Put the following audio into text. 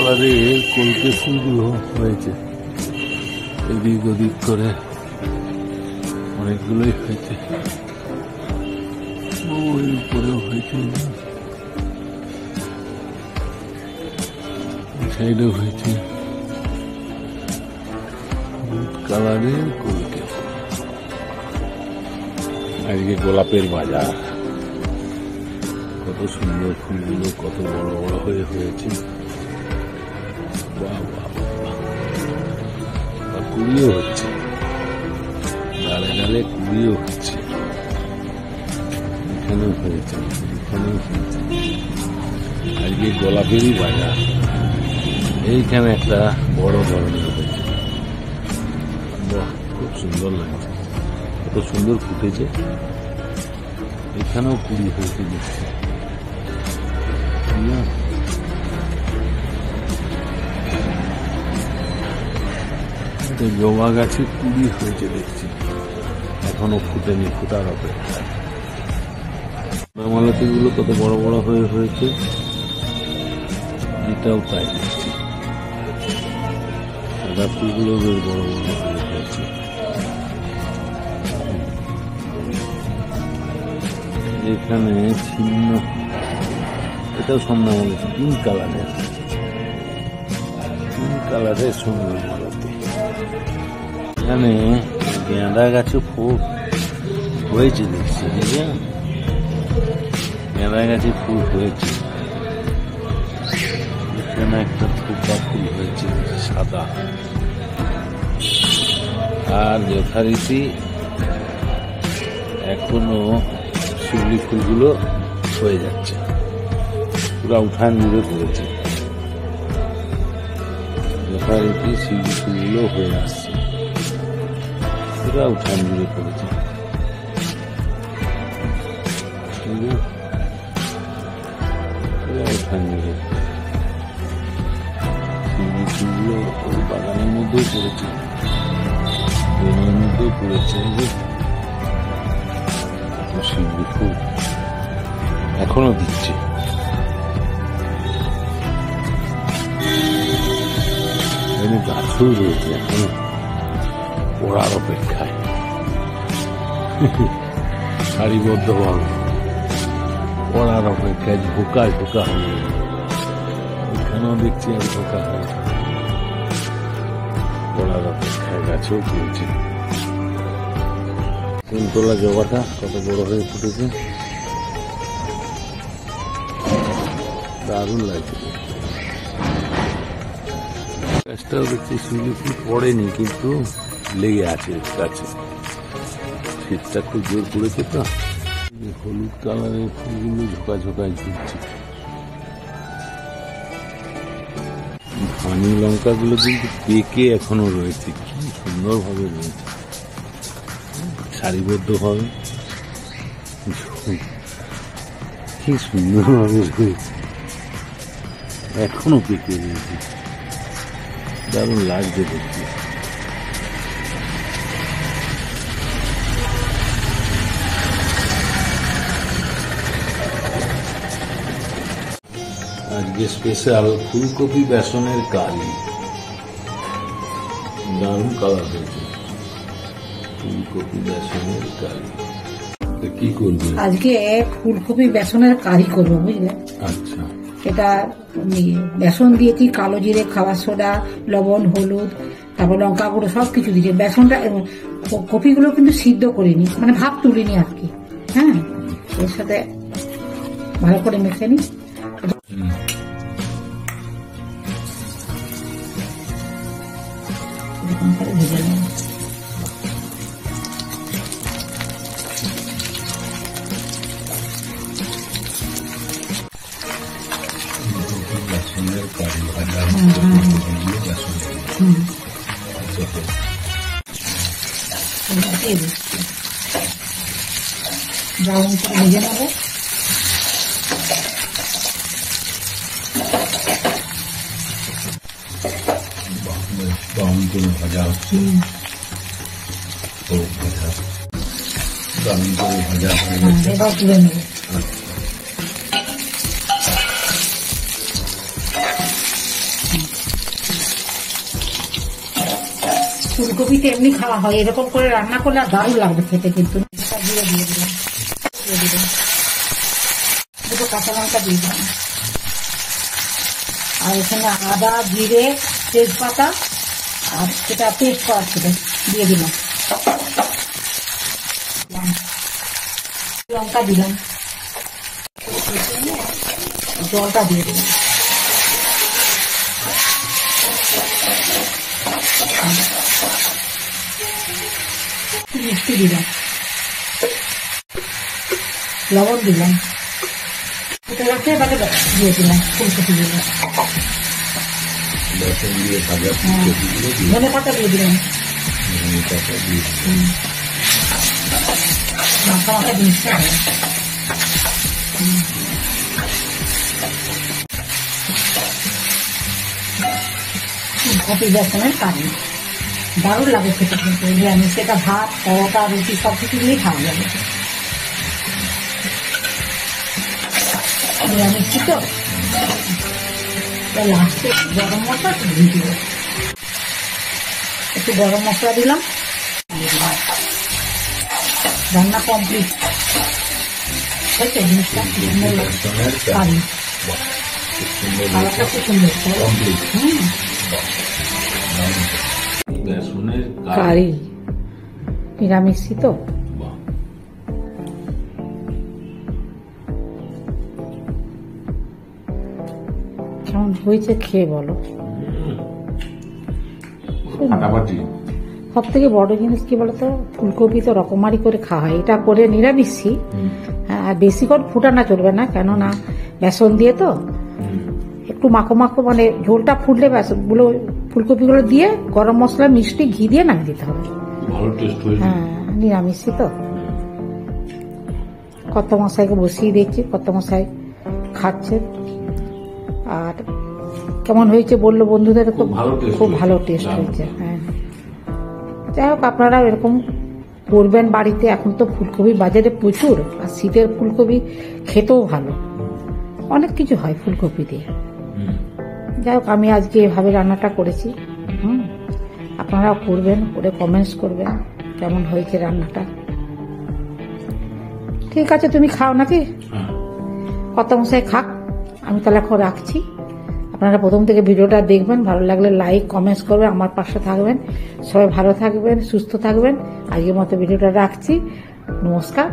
কালারের কলকে ফুলগুলো হয়েছে, এদিক ওদিক করে অনেকগুলোই হয়েছে। ওই উপরেও হয়েছে, সাইডেও হয়েছে হলুদ কালারের কলকে। আজকে গোলাপের বাজার, কত সুন্দর ফুলগুলো, কত বড় বড় হয়ে হয়েছে। কুড়িও হচ্ছে, ডালে ডালে কুড়িও হচ্ছে। এখানেও হয়েছে, এখানেও হয়েছে। আজকে গোলাপেরই বাজার। এইখানে একটা বড় ধরনের হয়েছে, বাহ খুব সুন্দর লাগছে, কত সুন্দর ফুটেছে। এখানেও কুড়ি হয়েছে দেখছি। জবা গাছে কুড়ি হয়েছে দেখছি, এখনো ফুটেনি, ফুটার অপেক্ষায়। মালতী গুলো কত বড় বড় হয়ে হয়েছে, এটাও তাই দেখছি। সাদা ফুলগুলো বেশ বড় বড় হয়ে হয়েছে। এখানে ছিন্ন, এটাও সন্ধ্যা মালতী, পিঙ্ক কালারের, পিঙ্ক কালারের সুন্দর মালতী। এখানে গাঁদা গাছে ফুল হয়েছে দেখছি, গাঁদা গাছে ফুল হয়েছে। এখানে একটা থোপা ফুল হয়েছে সাদা। আর যথারীতি এখনো শিউলি ফুলগুলো হয়ে যাচ্ছে, পুরা উঠান জুড়ে পড়েছে। যথারীতি শিউলি ফুলগুলো হয়ে আসছে, পুরা উঠান জুড়ে পড়েছে। পুরা উঠান জুড়ে শিউলি ফুলগুলো ওই বাগানের মধ্যেও পড়েছে, বেনের মধ্যেও পড়েছে। শিউলি ফুল এখনো দিচ্ছে। এখানে গাছও রয়েছে এখনো পড়ার অপেক্ষায়, সারিবদ্ধ ভাবে পড়ার অপেক্ষায়। ঝোঁকা ঝোঁকা হয়ে এখানেও দেখছি আর ঝোঁকা হয়ে পড়ার অপেক্ষায়, গাছেও চলছে। কুন্তলা জবাটা কত বড় হয়ে ফুটেছে, দারুণ লাগছে। গাছটাও দেখছি শিউলি ফুল পড়েনি, কিন্তু লেগে আছে গাছে। শীতটা খুব জোর পড়েছে তো, হলুদ কালারের ফুলগুলো ঝোঁকা ঝোঁকায় ঝুলছে। ধানি লঙ্কাগুলো কিন্তু পেকে এখনো রয়েছে, কি সুন্দর ভাবে রয়েছে, সারিবদ্ধ ভাবে, কি সুন্দর ভাবে রয়েছে, এখনো পেকে রয়েছে, দারুণ লাগছে দেখতে। আজকে স্পেশাল ফুলকপি বেসনের কারি, দারুণ কালার হয়েছে। ফুলকপি বেসনের কারি কি করবে? আজকে ফুলকপি বেসনের কারি করবো, বুঝলে? আচ্ছা, এটা বেসন দিয়েছি, কালো জিরে, খাবার সোডা, লবণ, হলুদ, তারপর লঙ্কা গুঁড়ো সবকিছু দিয়েছি। বেসনটা এবং কপিগুলো কিন্তু সিদ্ধ করিনি, মানে ভাপ তুলিনি আর কি। হ্যাঁ, এর সাথে ভালো করে মেখে নি। ভেজে নেব। বেসনের কারি ভাজা, ব্রাউন করে ভেজে নেবো। ব্রাউন করে ভাজা হচ্ছে, ব্রাউন করে ভাজা হয়ে গেছে, এবার তুলে নেবো। ফুলকপিতে এমনি খাওয়া হয়, এরকম করে রান্না করলে আর দারুণ লাগবে খেতে। কিন্তু দিয়ে দিলাম, দুটো কাঁচা লঙ্কা দিয়ে দিলাম, আর এখানে আদা, জিরে, তেজপাতা আর সেটা পেস্ট করা ছিল দিয়ে দিলাম, লঙ্কা দিলাম, জলটা দিয়ে দিলাম, মিষ্টি দিলাম, লবণ দিলাম, এবারে দিয়ে দিলাম ফুলকপি দিলাম, ধনে পাতা দিয়ে দিলাম, মাখা মাখা জিনিসটা ফুলকপি বেসনের কারি দারুণ লাগে খেতে। কিন্তু নিরামিষ সেটা ভাত, পরোটা, রুটি সব কিছু দিয়েই খাওয়া যাবে। নিরামিষ তো লাস্টে গরম মশলা দিয়ে দিব, একটু গরম মশলা দিলাম, রান্না কমপ্লিট হয়েছে। জিনিসটা কারি খাবারটা খুব সুন্দর কারি, নিরামিষই তো। কেমন হয়েছে খেয়ে বলো। সব থেকে বড় জিনিস কি বলতো, ফুলকপি তো রকমারি করে খাওয়া হয়, এটা করে নিরামিষই। আর বেশি করে ফুটানো চলবে না, কেননা বেসন দিয়ে তো একটু মাখো মাখো, মানে ঝোলটা ফুটলে বেসনগুলো ফুলকপিগুলো দিয়ে গরম মশলা, মিষ্টি, ঘি দিয়ে নামিয়ে দিতে হবে। হ্যাঁ, নিরামিষই তো। কত মশাইকে বসিয়ে দিয়েছি, কত মশাই খাচ্ছে। আর কেমন হয়েছে বললো বন্ধুদের, খুব ভালো টেস্ট হয়েছে। হ্যাঁ, যাই হোক আপনারা এরকম করবেন বাড়িতে। এখন তো ফুলকপি বাজারে প্রচুর, আর শীতের ফুলকপি খেতেও ভালো, অনেক কিছু হয় ফুলকপি দিয়ে। যাই হোক আমি আজকে এভাবে রান্নাটা করেছি। আপনারাও করবেন, করে কমেন্টস করবেন কেমন হয়েছে রান্নাটা। ঠিক আছে, তুমি খাও নাকি? কত মশাই খাক, আমি তাহলে এখন রাখছি। আপনারা প্রথম থেকে ভিডিওটা দেখবেন, ভালো লাগলে লাইক কমেন্টস করবেন, আমার পাশে থাকবেন। সবাই ভালো থাকবেন, সুস্থ থাকবেন। আজকের মতো ভিডিওটা রাখছি। নমস্কার।